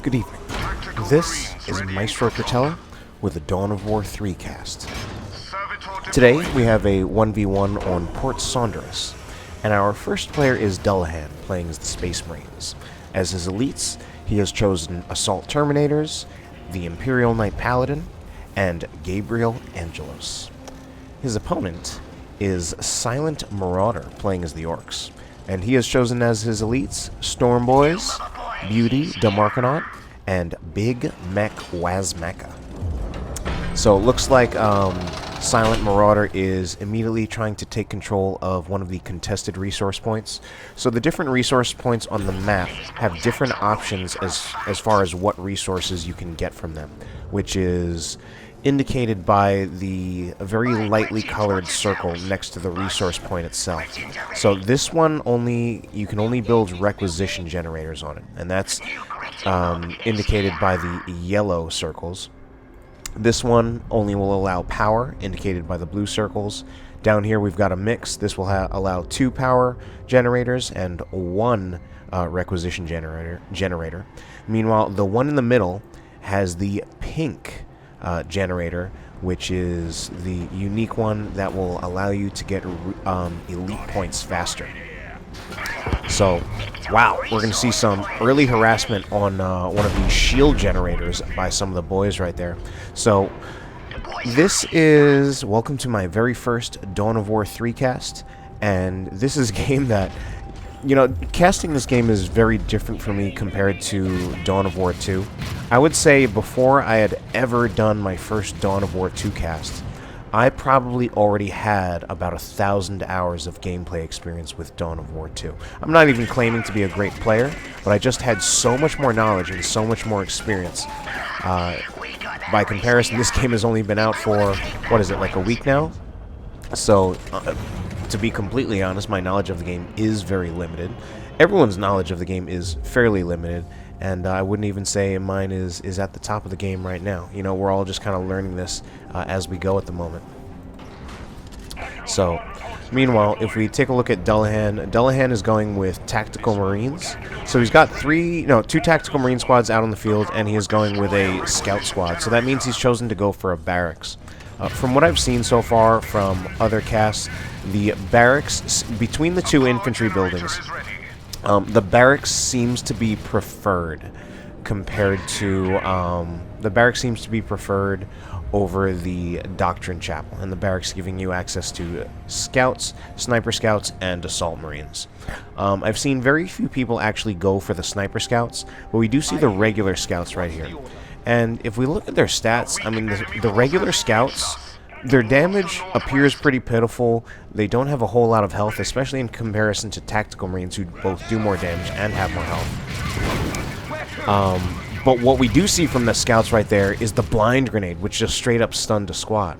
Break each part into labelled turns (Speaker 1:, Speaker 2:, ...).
Speaker 1: Good evening. This is Maestro Cortella with the Dawn of War 3 cast. Today we have a 1v1 on Port Saunderus, and our first player is Dullahan, playing as the Space Marines. As his elites, he has chosen Assault Terminators, the Imperial Knight Paladin, and Gabriel Angelos. His opponent is Silent Marauder, playing as the Orks, and he has chosen as his elites Stormboyz, Beauty, the Morkanaut, and Big Mek Wazmakka. So it looks like Silent Marauder is immediately trying to take control of one of the contested resource points. So the different resource points on the map have different options as far as what resources you can get from them, which is indicated by the very lightly colored circle next to the resource point itself. So this one you can only build requisition generators on it, and that's indicated by the yellow circles. This one only will allow power, indicated by the blue circles. Down here we've got a mix. This will allow 2 power generators and 1 requisition generator. Meanwhile, the one in the middle has the pink generator, which is the unique one that will allow you to get elite points faster. So, wow, we're going to see some early harassment on one of these shield generators by some of the boys right there. So, this is welcome to my very first Dawn of War 3 cast, and this is a game that, you know, casting this game is very different for me compared to Dawn of War 2. I would say before I had ever done my first Dawn of War 2 cast, I probably already had about 1,000 hours of gameplay experience with Dawn of War 2. I'm not even claiming to be a great player, but I just had so much more knowledge and so much more experience. By comparison, this game has only been out for, what is it, like a week now? So, to be completely honest, my knowledge of the game is very limited. Everyone's knowledge of the game is fairly limited, and I wouldn't even say mine is at the top of the game right now. You know, we're all just kind of learning this as we go at the moment. So, meanwhile, if we take a look at Dullahan is going with Tactical Marines. So he's got 2 Tactical Marine squads out on the field, and he is going with a Scout squad. So that means he's chosen to go for a barracks. From what I've seen so far from other casts, the barracks, between the 2 infantry buildings, the barracks seems to be preferred compared to, the barracks seems to be preferred over the Doctrine Chapel, and the barracks giving you access to scouts, sniper scouts, and assault marines. I've seen very few people actually go for the sniper scouts, but we do see the regular scouts right here. And if we look at their stats, I mean, the regular scouts, their damage appears pretty pitiful. They don't have a whole lot of health, especially in comparison to Tactical Marines, who both do more damage and have more health. But what we do see from the scouts right there is the blind grenade, which just straight up stunned a squad.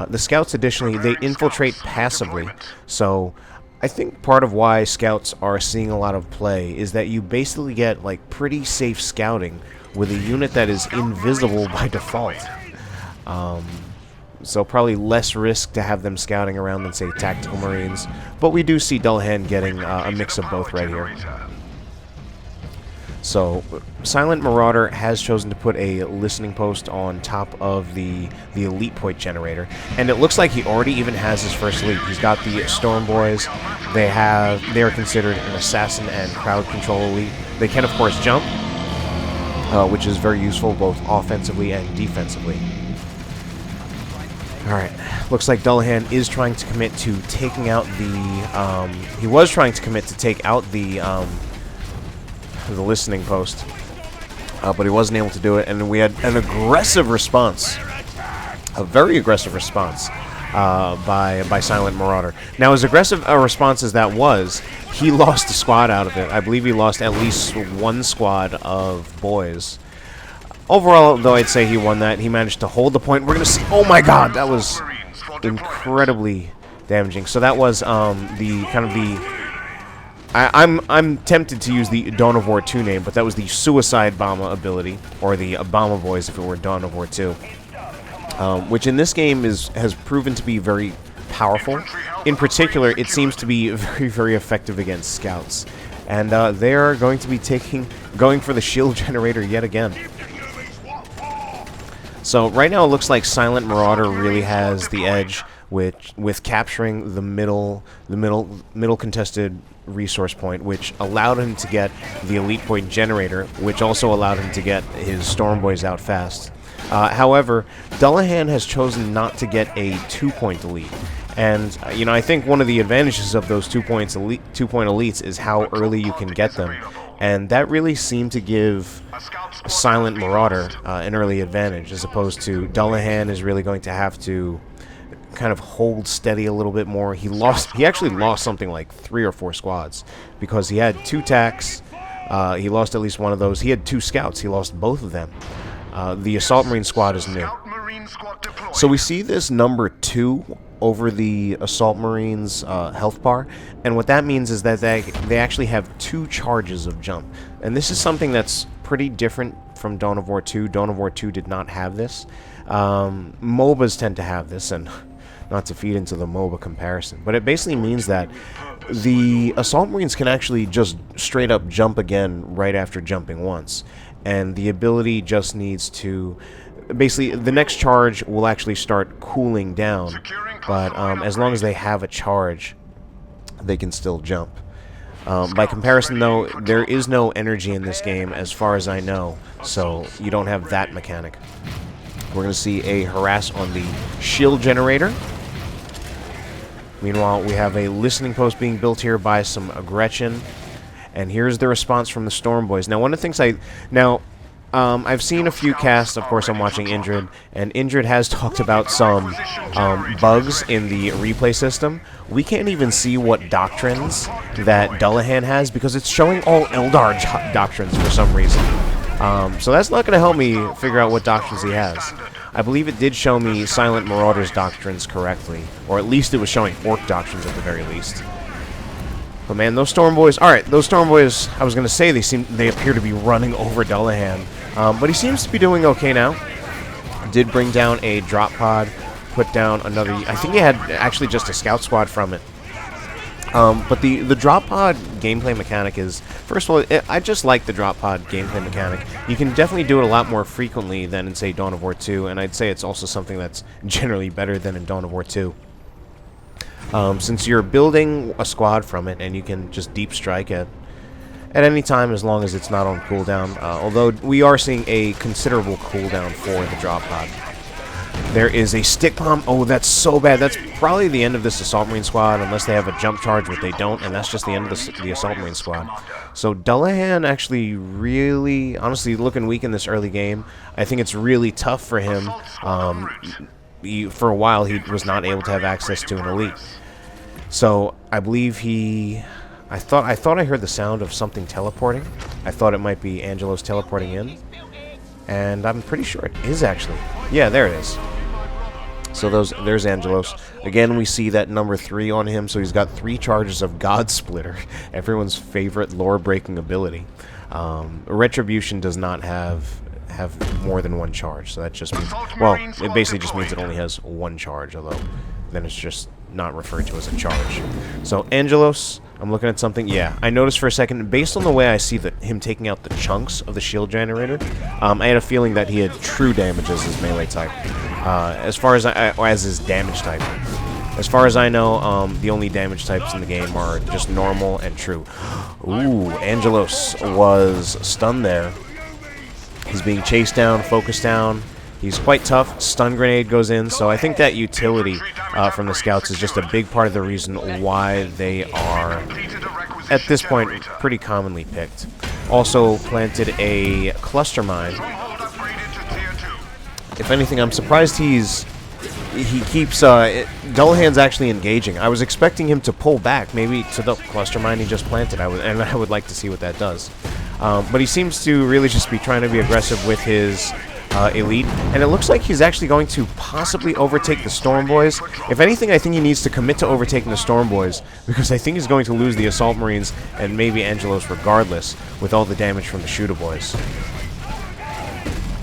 Speaker 1: The scouts, additionally, they infiltrate passively, so I think part of why scouts are seeing a lot of play is that you basically get like pretty safe scouting with a unit that is invisible by default. So probably less risk to have them scouting around than, say, Tactical Marines. But we do see Dullahan getting a mix of both right here. So, Silent Marauder has chosen to put a listening post on top of the elite point generator. And it looks like he already even has his first elite. He's got the Stormboyz. They are considered an assassin and crowd control elite. They can, of course, jump, which is very useful both offensively and defensively. Alright, looks like Dullahan is trying to commit to taking out the, he was trying to commit to take out the listening post, but he wasn't able to do it, and we had an aggressive response, a very aggressive response, by Silent Marauder. Now, as aggressive a response as that was, he lost a squad out of it. I believe he lost at least 1 squad of boys. Overall, though, I'd say he won that. He managed to hold the point. We're going to see... Oh, my God! That was incredibly damaging. So that was I'm tempted to use the Dawn of War 2 name, but that was the Suicide Bomber ability, or the Bomber Boys if it were Dawn of War 2. Which in this game has proven to be very powerful. In particular, it seems to be very, very effective against scouts. And they are going to be going for the shield generator yet again. So right now it looks like Silent Marauder really has the edge with capturing the middle contested resource point, which allowed him to get the elite point generator, which also allowed him to get his Stormboyz out fast. However, Dullahan has chosen not to get a 2-point elite. And, you know, I think one of the advantages of those 2-point elites is how early you can get them. And that really seemed to give Silent Marauder an early advantage, as opposed to Dullahan is really going to have to kind of hold steady a little bit more. He actually lost something like 3 or 4 squads, because he had 2 tacks. He lost at least one of those. He had 2 scouts. He lost both of them. The Assault Marine squad is new. So we see this number 2 over the Assault Marines' health bar, and what that means is that they actually have 2 charges of jump. And this is something that's pretty different from Dawn of War 2. Dawn of War 2 did not have this. MOBAs tend to have this, and not to feed into the MOBA comparison, but it basically means that the Assault Marines can actually just straight up jump again right after jumping once. And the ability just needs to... Basically, the next charge will actually start cooling down, but as long as they have a charge, they can still jump. By comparison, though, there is no energy in this game, as far as I know, so you don't have that mechanic. We're going to see a harass on the shield generator. Meanwhile, we have a listening post being built here by some Gretchen, and here's the response from the Stormboyz. Now, one of the things I've seen a few casts. Of course, I'm watching Indrid, and Indrid has talked about some bugs in the replay system. We can't even see what doctrines that Dullahan has, because it's showing all Eldar doctrines for some reason. So that's not going to help me figure out what doctrines he has. I believe it did show me Silent Marauder's doctrines correctly, or at least it was showing Ork doctrines at the very least. But man, those Stormboyz... Alright, those Stormboyz, I was going to say they appear to be running over Dullahan. But he seems to be doing okay now. Did bring down a drop pod, put down another... I think he had actually just a scout squad from it. But the drop pod gameplay mechanic is... First of all, I just like the drop pod gameplay mechanic. You can definitely do it a lot more frequently than in, say, Dawn of War 2, and I'd say it's also something that's generally better than in Dawn of War 2. Since you're building a squad from it, and you can just deep strike at any time as long as it's not on cooldown, although we are seeing a considerable cooldown for the drop pod. There is a stick bomb. Oh, that's so bad. That's probably the end of this Assault Marine squad, unless they have a jump charge, which they don't, and that's just the end of the Assault Marine squad. So Dullahan actually really, honestly, looking weak in this early game. I think it's really tough for him. For a while, he was not able to have access to an elite. So I believe I thought I heard the sound of something teleporting. I thought it might be Angelos teleporting in, and I'm pretty sure it is actually. Yeah, there it is. So there's Angelos. Again, we see that number 3 on him, so he's got 3 charges of God Splitter, everyone's favorite lore-breaking ability. Retribution does not have more than 1 charge, so that just means... Well, it basically just means it only has 1 charge, although then it's just not referred to as a charge. So, Angelos, I'm looking at something. Yeah, I noticed for a second, based on the way I see him taking out the chunks of the shield generator, I had a feeling that he had true damage as his melee type, as his damage type. As far as I know, the only damage types in the game are just normal and true. Ooh, Angelos was stunned there. He's being chased down, focused down. He's quite tough. Stun grenade goes in, so I think that utility from the scouts is just a big part of the reason why they are, at this point, pretty commonly picked. Also planted a cluster mine. If anything, I'm surprised he keeps... Dullahan's actually engaging. I was expecting him to pull back, maybe to the cluster mine he just planted, and I would like to see what that does. But he seems to really just be trying to be aggressive with his... elite, and it looks like he's actually going to possibly overtake the Stormboyz. If anything, I think he needs to commit to overtaking the Stormboyz, because I think he's going to lose the Assault Marines and maybe Angelos regardless, with all the damage from the Shooter Boys.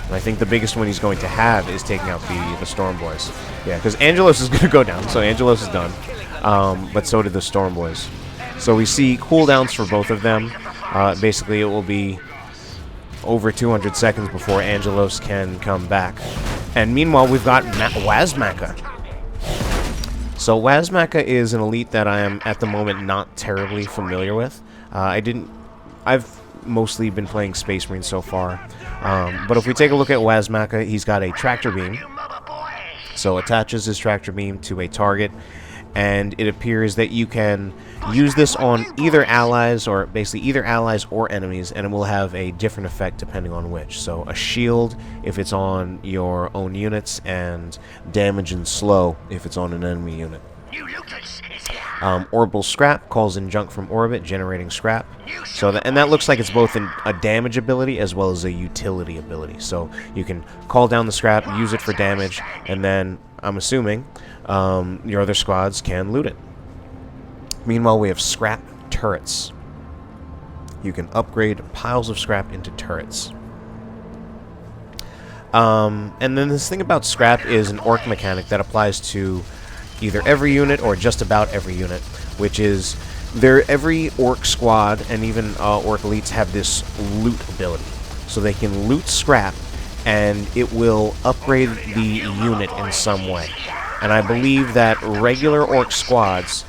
Speaker 1: And I think the biggest one he's going to have is taking out the Stormboyz. Yeah, because Angelos is going to go down, so Angelos is done. But so did the Stormboyz. So we see cooldowns for both of them. Basically, it will be over 200 seconds before Angelos can come back. And meanwhile, we've got Mek Wazmakka. So Wazmakka is an elite that I am, at the moment, not terribly familiar with. I've mostly been playing Space Marine so far. But if we take a look at Wazmakka, he's got a tractor beam. So attaches his tractor beam to a target, and it appears that you can use this on either allies, or basically either allies or enemies, and it will have a different effect depending on which. So a shield if it's on your own units, and damage and slow if it's on an enemy unit. Orbital scrap calls in junk from orbit, generating scrap. So that looks like it's both a damage ability as well as a utility ability. So you can call down the scrap, use it for damage, and then I'm assuming your other squads can loot it. Meanwhile, we have scrap turrets. You can upgrade piles of scrap into turrets. And then this thing about scrap is an orc mechanic that applies to either every unit or just about every unit, which is every orc squad and even orc elites have this loot ability. So they can loot scrap, and it will upgrade the unit in some way. And I believe that regular orc squads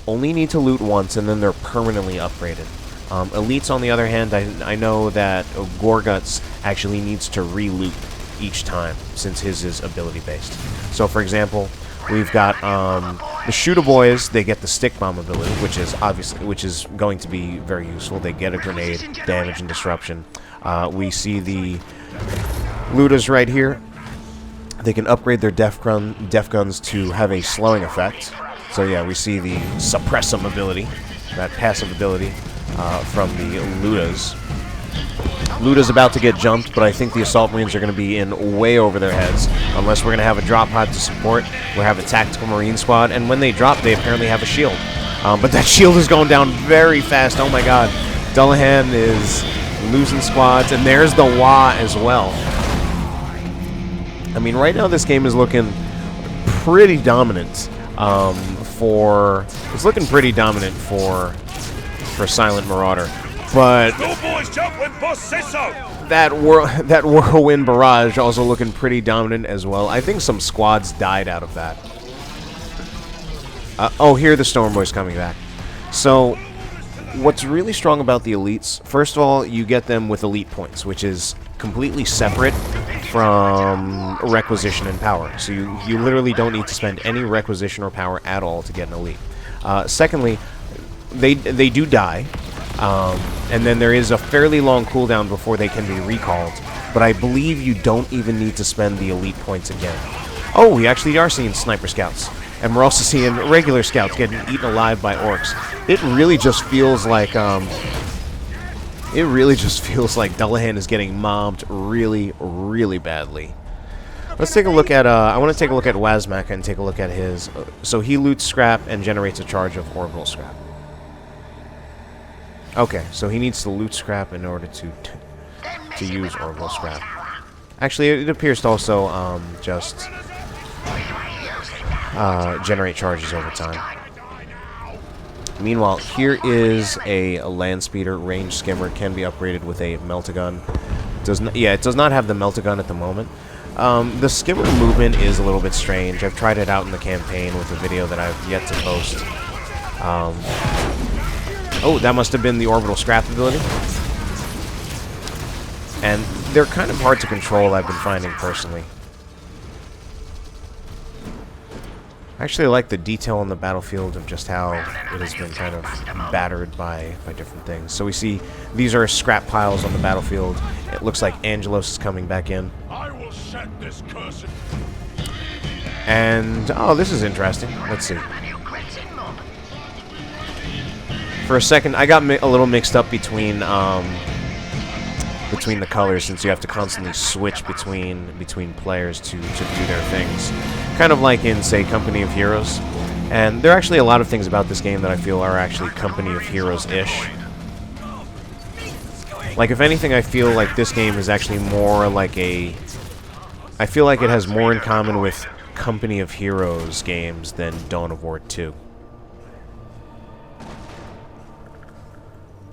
Speaker 1: only need to loot once, and then they're permanently upgraded. Elites, on the other hand, I know that Gorguts actually needs to re-loot each time, since his is ability-based. So, for example, we've got the Stormboyz. They get the stick bomb ability, which is going to be very useful. They get a grenade, damage, and disruption. We see the looters right here. They can upgrade their def guns to have a slowing effect. So yeah, we see the suppressum ability, that passive ability from the Ludas. Luda's about to get jumped, but I think the Assault Marines are going to be in way over their heads, unless we're going to have a drop pod to support. We'll have a Tactical Marine squad, and when they drop, they apparently have a shield. But that shield is going down very fast. Oh my god. Dullahan is losing squads, and there's the Wa as well. I mean, right now this game is looking pretty dominant it's looking pretty dominant for Silent Marauder. But that Whirlwind Barrage also looking pretty dominant as well. I think some squads died out of that. Oh, here are the Stormboyz coming back. So, what's really strong about the elites, first of all, you get them with elite points, which is completely separate from requisition and power. So you literally don't need to spend any requisition or power at all to get an elite. Secondly, they do die. And then there is a fairly long cooldown before they can be recalled. But I believe you don't even need to spend the elite points again. Oh, we actually are seeing sniper scouts. And we're also seeing regular scouts getting eaten alive by orcs. It really just feels like Dullahan is getting mobbed really, really badly. Let's take a look at I want to take a look at Wazmakka and take a look at his so he loots scrap and generates a charge of orbital scrap. Okay, so he needs to loot scrap in order to use orbital scrap. Actually, it appears to also just generate charges over time. Meanwhile, here is a land speeder. Range skimmer can be upgraded with a meltagun. It does not have the meltagun at the moment. The skimmer movement is a little bit strange. I've tried it out in the campaign with a video that I've yet to post. Oh, that must have been the orbital scrap ability. And they're kind of hard to control, I've been finding personally. I actually like the detail on the battlefield of just how it has been kind of battered by different things. So we see these are scrap piles on the battlefield. It looks like Angelos is coming back in.
Speaker 2: I will set this curse.
Speaker 1: And oh, this is interesting. Let's see. For a second, I got a little mixed up between the colors, since you have to constantly switch between players to view their things. Kind of like in, say, Company of Heroes. And there are actually a lot of things about this game that I feel are actually Company of Heroes-ish. Like, if anything, I feel like this game is actually more like a... I feel like it has more in common with Company of Heroes games than Dawn of War 2.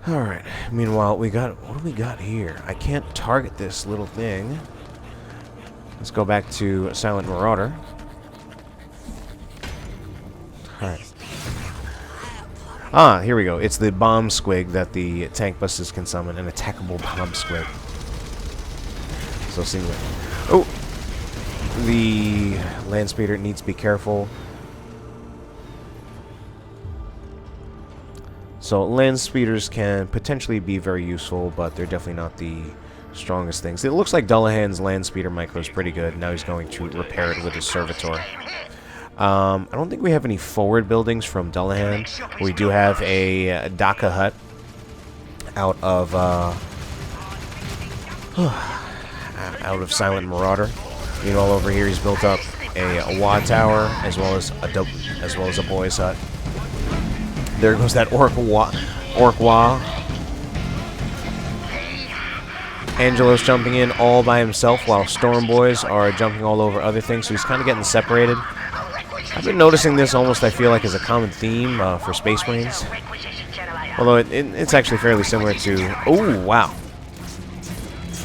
Speaker 1: Alright, meanwhile, what do we got here? I can't target this little thing. Let's go back to Silent Marauder. Alright. Ah, here we go. It's the bomb squig that the tank busters can summon, an attackable bomb squig. So seeing that. Oh! The land speeder needs to be careful. So land speeders can potentially be very useful, but they're definitely not the strongest things. It looks like Dullahan's land speeder micro is pretty good. Now he's going to repair it with his servitor. I don't think we have any forward buildings from Dullahan. We do have a Daka hut out of Silent Marauder. Meanwhile, over here he's built up a Wa tower as well as a boys hut. There goes that Ork Wa. Angelos jumping in all by himself while Stormboyz are jumping all over other things, so he's kind of getting separated. I've been noticing this almost, I feel like, as a common theme for Space Marines. Although it's actually fairly similar to... Oh, wow.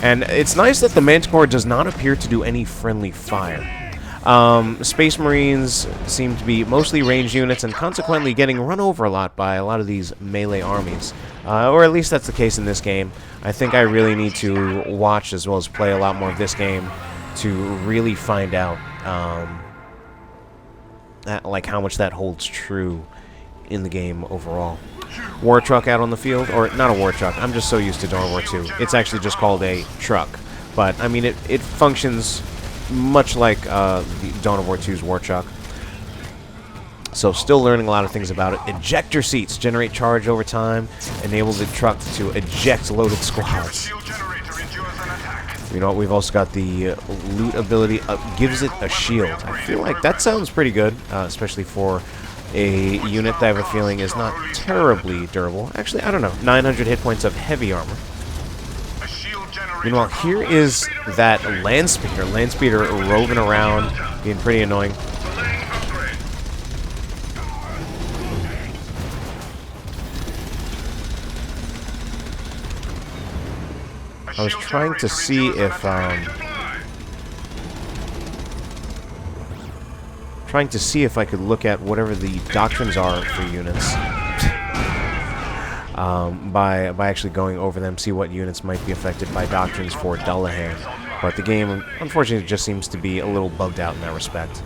Speaker 1: And it's nice that the Manticore does not appear to do any friendly fire. Space Marines seem to be mostly ranged units and consequently getting run over a lot by a lot of these melee armies. Or at least that's the case in this game. I think I really need to watch as well as play a lot more of this game to really find out like how much that holds true in the game overall. War truck out on the field, or not a war truck, I'm just so used to Dawn of War 2. It's actually just called a truck. But, I mean, it functions much like the Dawn of War 2's war truck. So still learning a lot of things about it. Ejector seats generate charge over time, enable the truck to eject loaded squads. You know what, we've also got the loot ability, gives it a shield. I feel like that sounds pretty good, especially for a unit that I have a feeling is not terribly durable. Actually, I don't know, 900 hit points of heavy armor. Meanwhile, here is that land speeder. Land speeder roving around, being pretty annoying. I was trying to see if I could look at whatever the doctrines are for units. By actually going over them, see what units might be affected by doctrines for Dullahan. But the game, unfortunately, just seems to be a little bugged out in that respect.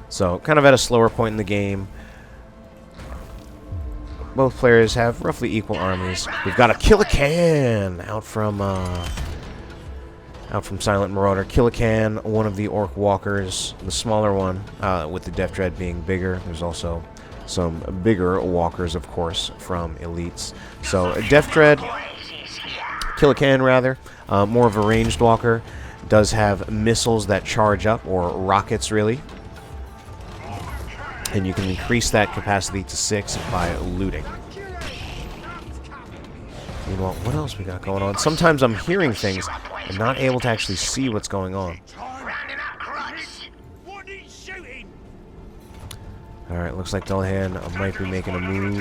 Speaker 1: So, kind of at a slower point in the game. Both players have roughly equal armies. We've got a Kill-A-Can out from Silent Marauder. Kill-A-Can, one of the Ork walkers, the smaller one, with the Death Dread being bigger. There's also some bigger walkers, of course, from elites. So, Death Dread, Kill-A-Can rather, more of a ranged walker, does have missiles that charge up, or rockets really. And you can increase that capacity to 6 by looting. Meanwhile, what else we got going on? Sometimes I'm hearing things and not able to actually see what's going on. Alright, looks like Dullahan might be making a move.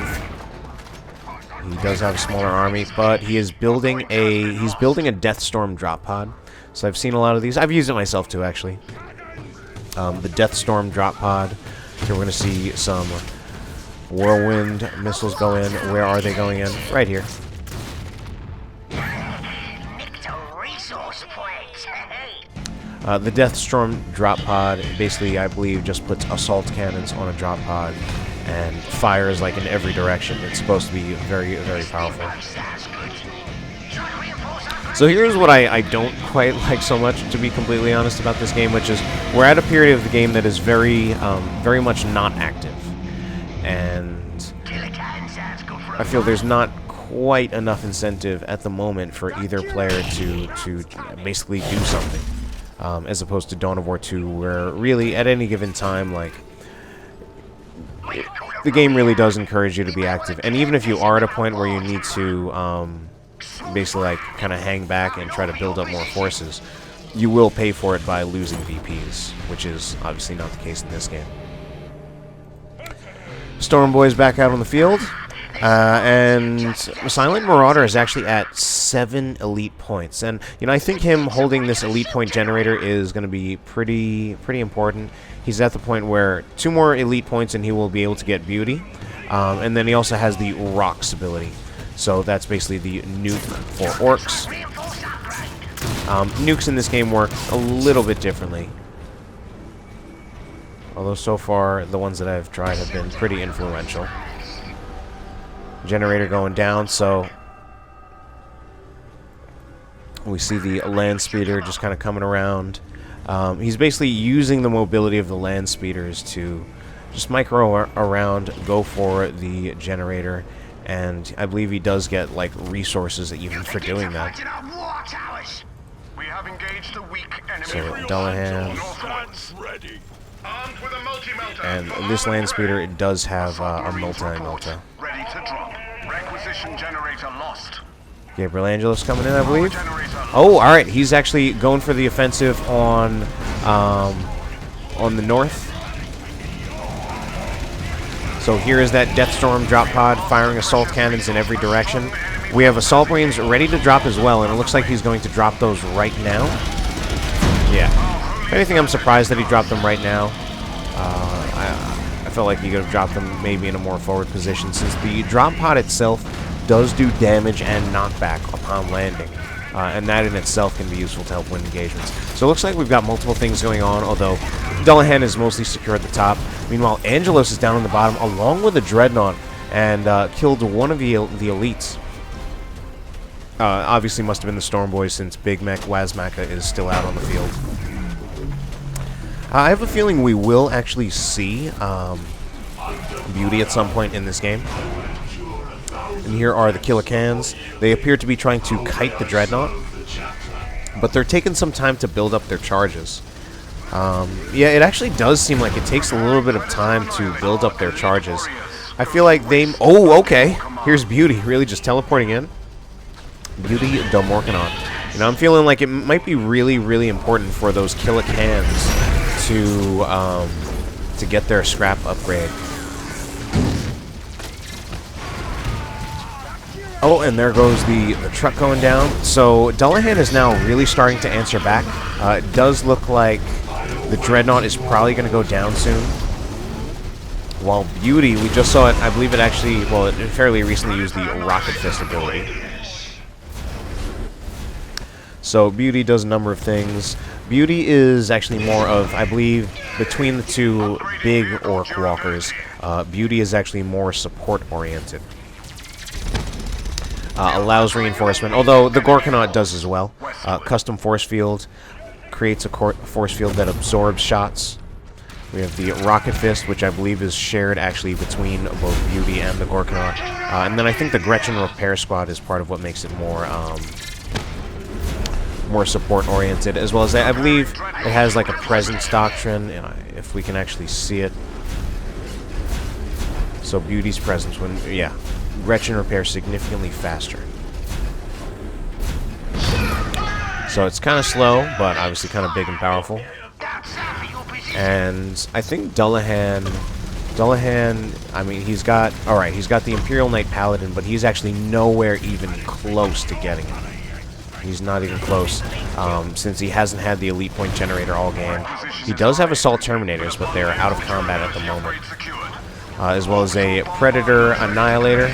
Speaker 1: He does have a smaller army, but he is building a Death Storm drop pod. So I've seen a lot of these. I've used it myself too, actually. The Death Storm drop pod. Here we're going to see some Whirlwind missiles go in. Where are they going in? Right here. The Death Storm drop pod basically, I believe, just puts assault cannons on a drop pod and fires like in every direction. It's supposed to be very, very powerful. So here's what I don't quite like so much, to be completely honest, about this game, which is we're at a period of the game that is very, very much not active. And I feel there's not quite enough incentive at the moment for either player to basically do something. As opposed to Dawn of War 2, where really, at any given time, like, the game really does encourage you to be active. And even if you are at a point where you need to, basically, like, kind of hang back and try to build up more forces, you will pay for it by losing VPs, which is obviously not the case in this game. Stormboyz back out on the field. And Silent Marauder is actually at 7 elite points. And, you know, I think him holding this elite point generator is going to be pretty important. He's at the point where 2 more elite points and he will be able to get Beauty. And then he also has the Rocks ability. So that's basically the nuke for Orks. Nukes in this game work a little bit differently. Although so far, the ones that I've tried have been pretty influential. Generator going down, so we see the land speeder just kind of coming around. He's basically using the mobility of the land speeders to just micro around, go for the generator, and I believe he does get like resources even for doing that. So Dullahan, and this land speeder, it does have a multi-multi. Gabriel Angelos coming in, I believe. Oh, all right. He's actually going for the offensive on the north. So here is that Deathstorm drop pod firing assault cannons in every direction. We have assault marines ready to drop as well, and it looks like he's going to drop those right now. Yeah. If anything, I'm surprised that he dropped them right now. I felt like he could have dropped them maybe in a more forward position, since the drop pod itself does do damage and knockback upon landing. And that in itself can be useful to help win engagements. So it looks like we've got multiple things going on, although Dullahan is mostly secure at the top. Meanwhile, Angelos is down on the bottom, along with a Dreadnought, and killed one of the elites. Obviously must have been the Stormboyz, since Big Mek Wazmakka is still out on the field. I have a feeling we will actually see Beauty at some point in this game. And here are the Killicans. They appear to be trying to kite the Dreadnought, but they're taking some time to build up their charges. Yeah, it actually does seem like it takes a little bit of time to build up their charges. I feel like they... Oh, okay. Here's Beauty, really just teleporting in. Beauty the Morkanaut. You know, I'm feeling like it might be really important for those Killicans to get their scrap upgrade. Oh, and there goes the truck going down. So Dullahan is now really starting to answer back. It does look like the Dreadnought is probably going to go down soon. While Beauty, we just saw it, I believe it actually, well, it fairly recently used the Rocket Fist ability. So Beauty does a number of things. Beauty is actually more of, I believe, between the two big Orc walkers, Beauty is actually more support-oriented. Allows reinforcement, although the Morkanaut does as well. Custom force field creates a force field that absorbs shots. We have the Rocket Fist, which I believe is shared actually between both Beauty and the Morkanaut. And then I think the Gretchen Repair Squad is part of what makes it more more support-oriented, as well as I believe it has like a presence doctrine, if we can actually see it. So Beauty's presence, when, yeah, Gretchen repairs significantly faster. So it's kind of slow, but obviously kind of big and powerful. And I think Dullahan, I mean, he's got the Imperial Knight Paladin, but he's actually nowhere even close to getting it. He's not even close, since he hasn't had the elite point generator all game. He does have Assault Terminators, but they're out of combat at the moment. As well as a Predator Annihilator.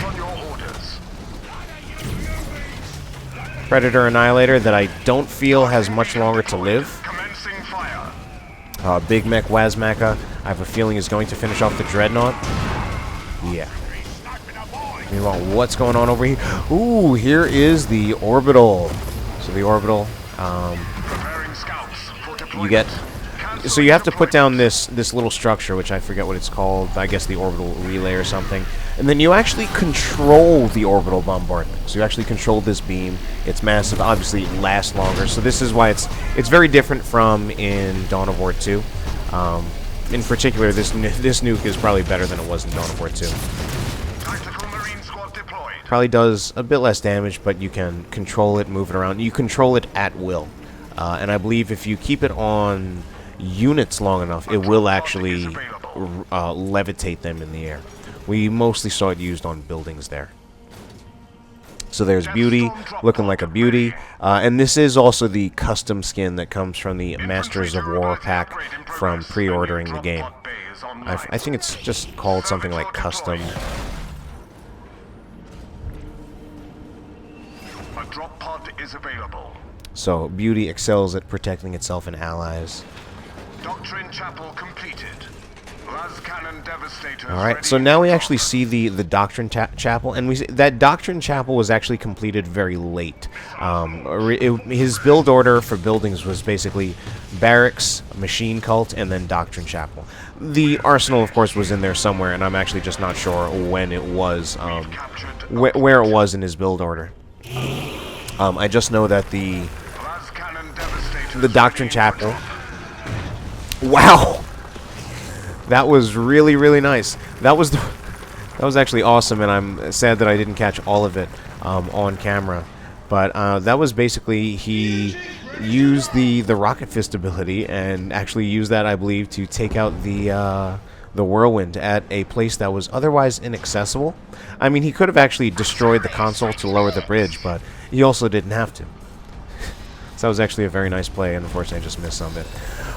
Speaker 1: Predator Annihilator that I don't feel has much longer to live. Big Mek Wazmakka, I have a feeling, is going to finish off the Dreadnought. Yeah. Meanwhile, what's going on over here? Ooh, here is the Orbital. So the Orbital, you get... So you have to put down this little structure, which I forget what it's called. I guess the orbital relay or something. And then you actually control the orbital bombardment. So you actually control this beam. It's massive. Obviously, it lasts longer. So this is why it's very different from in Dawn of War 2. In particular, this nuke is probably better than it was in Dawn of War 2. Probably does a bit less damage, but you can control it, move it around. You control it at will. And I believe if you keep it on units long enough, it will actually levitate them in the air, We mostly saw it used on buildings there. So there's Beauty, looking like a beauty. And this is also the custom skin that comes from the Masters of War pack from pre-ordering the game. I think it's just called something like custom.
Speaker 2: A drop pod is available.
Speaker 1: So Beauty excels at protecting itself and allies.
Speaker 2: Doctrine Chapel completed. Cannon Devastators.
Speaker 1: All right, so now we actually see the Doctrine Chapel, and we see that Doctrine Chapel was actually completed very late. His build order for buildings was basically Barracks, Machine Cult, and then Doctrine Chapel. The Arsenal, of course, was in there somewhere, and I'm actually just not sure when it was, where it was in his build order. I just know that the Doctrine Chapel. Wow. That was really, really nice. That was actually awesome, and I'm sad that I didn't catch all of it on camera. But that was basically, he used the Rocket Fist ability and actually used that, I believe, to take out the Whirlwind at a place that was otherwise inaccessible. I mean, he could have actually destroyed the console to lower the bridge, but he also didn't have to. So that was actually a very nice play, and unfortunately I just missed some of it.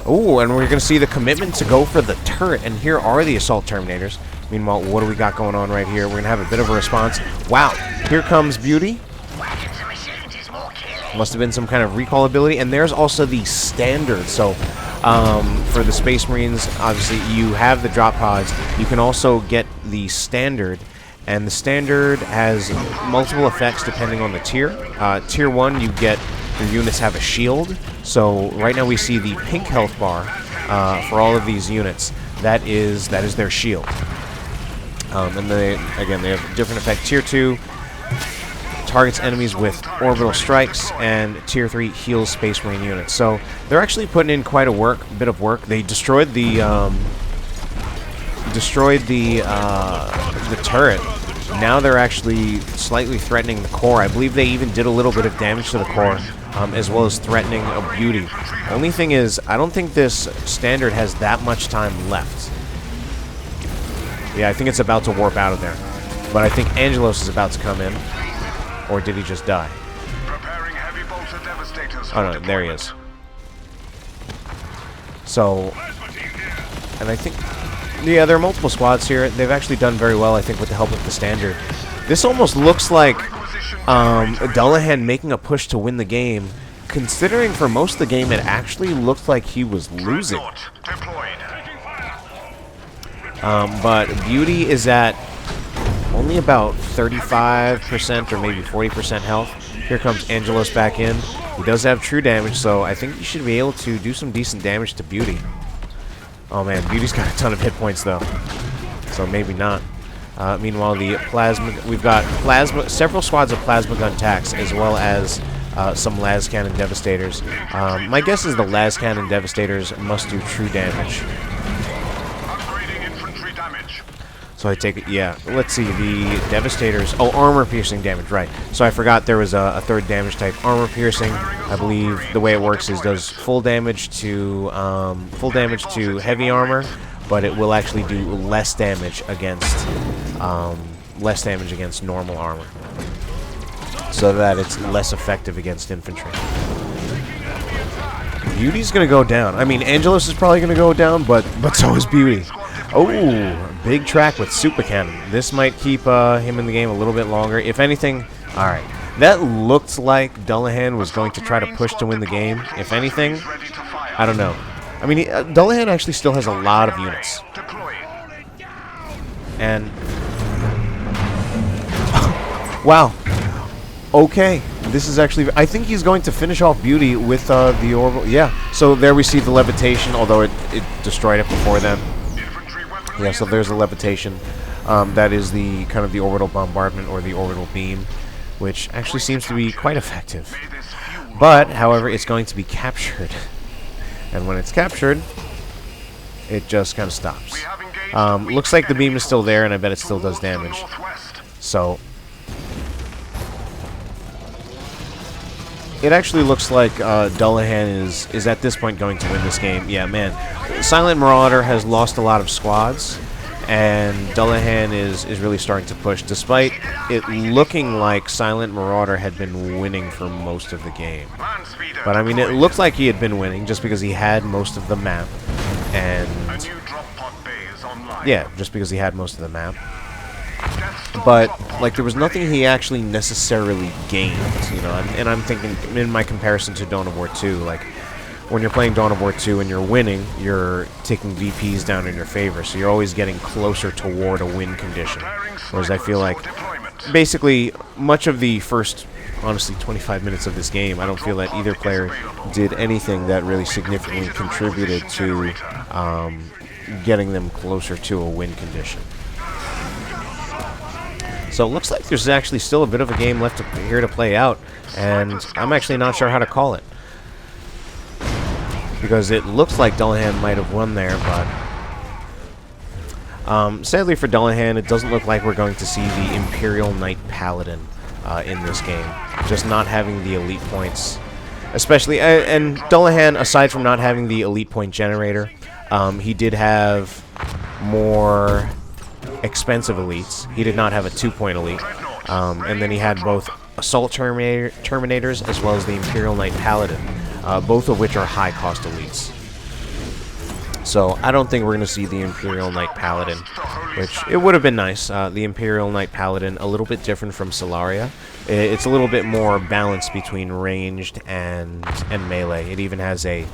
Speaker 1: Oh, and we're going to see the commitment to go for the turret, and here are the Assault Terminators. Meanwhile, what do we got going on right here? We're going to have a bit of a response. Wow, here comes Beauty. Must have been some kind of recall ability, and there's also the standard. So, for the Space Marines, obviously, you have the drop pods. You can also get the standard, and the standard has multiple effects depending on the tier. Tier 1, you get... your units have a shield, so right now we see the pink health bar for all of these units. That is their shield. And they have different effects. Tier 2 targets enemies with orbital strikes, and Tier 3 heals Space Marine units. So they're actually putting in quite a bit of work. They destroyed the turret. Now they're actually slightly threatening the core. I believe they even did a little bit of damage to the core, as well as threatening a Beauty. Only thing is, I don't think this standard has that much time left. Yeah, I think it's about to warp out of there. But I think Angelos is about to come in. Or did he just die? Oh no, there he is. So, and I think... yeah, there are multiple squads here. They've actually done very well, I think, with the help of the standard. This almost looks like Dullahan making a push to win the game, considering for most of the game it actually looked like he was losing. But Beauty is at only about 35% or maybe 40% health. Here comes Angelos back in. He does have true damage, so I think he should be able to do some decent damage to Beauty. Oh man, Beauty's got a ton of hit points though, so maybe not. Meanwhile, the we've got several squads of plasma gun attacks, as well as some las cannon devastators. My guess is the las cannon devastators must do true damage. So I take it, yeah. Let's see, the devastators. Oh, armor piercing damage, right? So I forgot there was a third damage type, armor piercing. I believe the way it works is does full damage to heavy armor, but it will actually do less damage against normal armor, so that it's less effective against infantry. Beauty's gonna go down. I mean, Angelos is probably gonna go down, but so is Beauty. Oh, big track with super cannon. This might keep him in the game a little bit longer. If anything, all right. That looked like Dullahan was going to try to push to win the game. If anything, I don't know. I mean, Dullahan actually still has a lot of units. And wow. Okay, this is actually... I think he's going to finish off Beauty with the orbital... yeah, so there we see the levitation, although it destroyed it before then. Yeah, so there's the levitation. That is the kind of the orbital bombardment or the orbital beam, which actually seems to be quite effective. But, however, it's going to be captured. And when it's captured, it just kind of stops. Looks like the beam is still there, and I bet it still does damage. So... it actually looks like Dullahan is at this point going to win this game. Yeah, man. Silent Marauder has lost a lot of squads, and Dullahan is really starting to push, despite it looking like Silent Marauder had been winning for most of the game. But I mean, it looked like he had been winning just because he had most of the map, and yeah, just because he had most of the map. But like, there was nothing he actually necessarily gained, you know. And I'm thinking in my comparison to Dawn of War 2, like, when you're playing Dawn of War 2 and you're winning, you're taking VPs down in your favor, so you're always getting closer toward a win condition. Whereas I feel like, basically, much of the first, honestly, 25 minutes of this game, I don't feel that either player did anything that really significantly contributed to getting them closer to a win condition. So it looks like there's actually still a bit of a game left here to play out, and I'm actually not sure how to call it. Because it looks like Dullahan might have won there, but sadly for Dullahan, it doesn't look like we're going to see the Imperial Knight Paladin in this game. Just not having the elite points. Especially, and Dullahan, aside from not having the elite point generator, he did have more expensive elites. He did not have a 2-point elite. And then he had both Assault Terminators as well as the Imperial Knight Paladin. Both of which are high-cost elites. So I don't think we're going to see the Imperial Knight Paladin, which it would have been nice. The Imperial Knight Paladin, a little bit different from Solaria. It's a little bit more balanced between ranged and melee. It even has a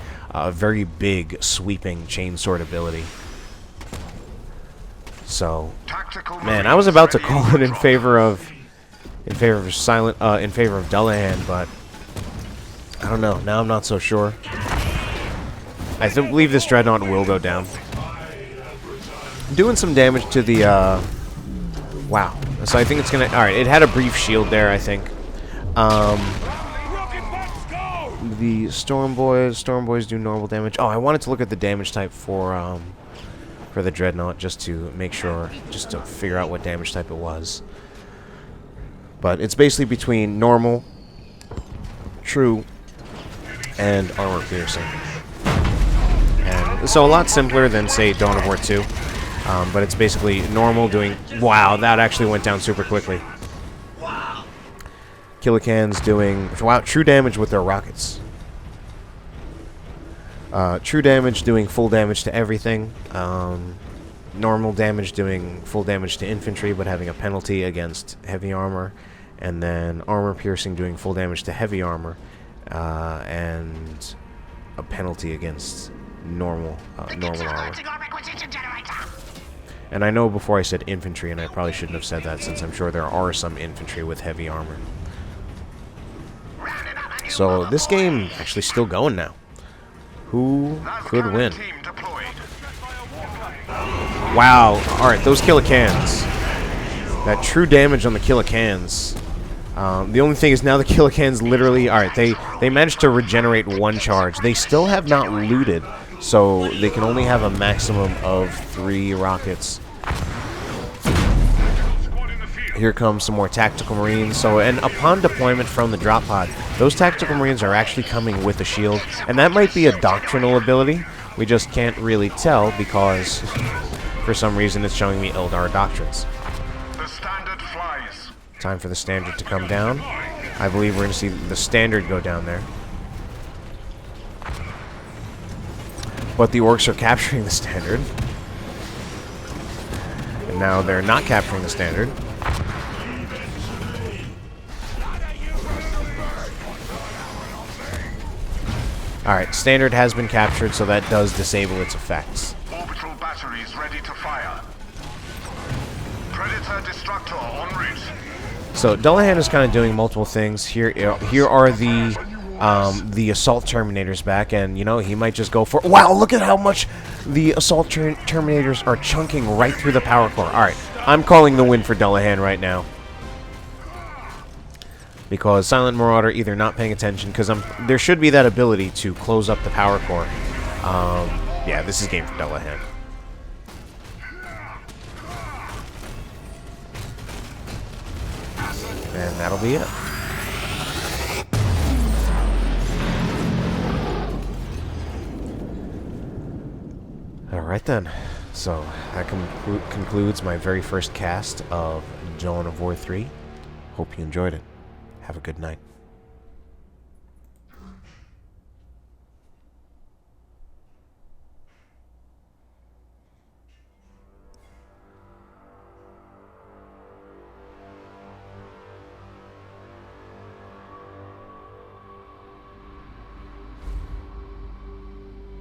Speaker 1: very big sweeping chainsword ability. So, man, I was about to call it in favor of Dullahan, but I don't know. Now I'm not so sure. I believe this Dreadnought will go down. Doing some damage to the, wow. So I think it's gonna... Alright, it had a brief shield there, I think. The Stormboyz do normal damage. Oh, I wanted to look at the damage type for the Dreadnought, just to make sure, just to figure out what damage type it was. But it's basically between normal, true, and armor piercing. And so a lot simpler than, say, Dawn of War 2. But it's basically normal doing... Wow, that actually went down super quickly. Killicans doing... Wow, true damage with their rockets. True damage doing full damage to everything. Normal damage doing full damage to infantry, but having a penalty against heavy armor. And then armor piercing doing full damage to heavy armor. And a penalty against normal armor. And I know before I said infantry, and I probably shouldn't have said that, since I'm sure there are some infantry with heavy armor. So this game actually still going now. Who could win? Wow. Alright, those Killicans. That true damage on the Killicans. The only thing is now the Killicans literally... Alright, they managed to regenerate one charge. They still have not looted, so they can only have a maximum of 3 rockets. Here comes some more Tactical Marines. So, and upon deployment from the drop pod, those Tactical Marines are actually coming with a shield. And that might be a doctrinal ability. We just can't really tell because, for some reason, it's showing me Eldar Doctrines.
Speaker 2: The standard flies.
Speaker 1: Time for the standard to come down. I believe we're going to see the standard go down there. But the Orks are capturing the standard. And now they're not capturing the standard. Alright, standard has been captured, so that does disable its effects.
Speaker 2: Orbital batteries ready to fire. Predator Destructor en route.
Speaker 1: So Dullahan is kind of doing multiple things. Here are the Assault Terminators back, and you know, he might just go for... Wow, look at how much the Assault Terminators are chunking right through the power core. Alright, I'm calling the win for Dullahan right now. Because Silent Marauder either not paying attention, because there should be that ability to close up the power core. Yeah, this is game for Dullahan. And that'll be it. Alright then. So, that concludes my very first cast of Dawn of War 3. Hope you enjoyed it. Have a good night.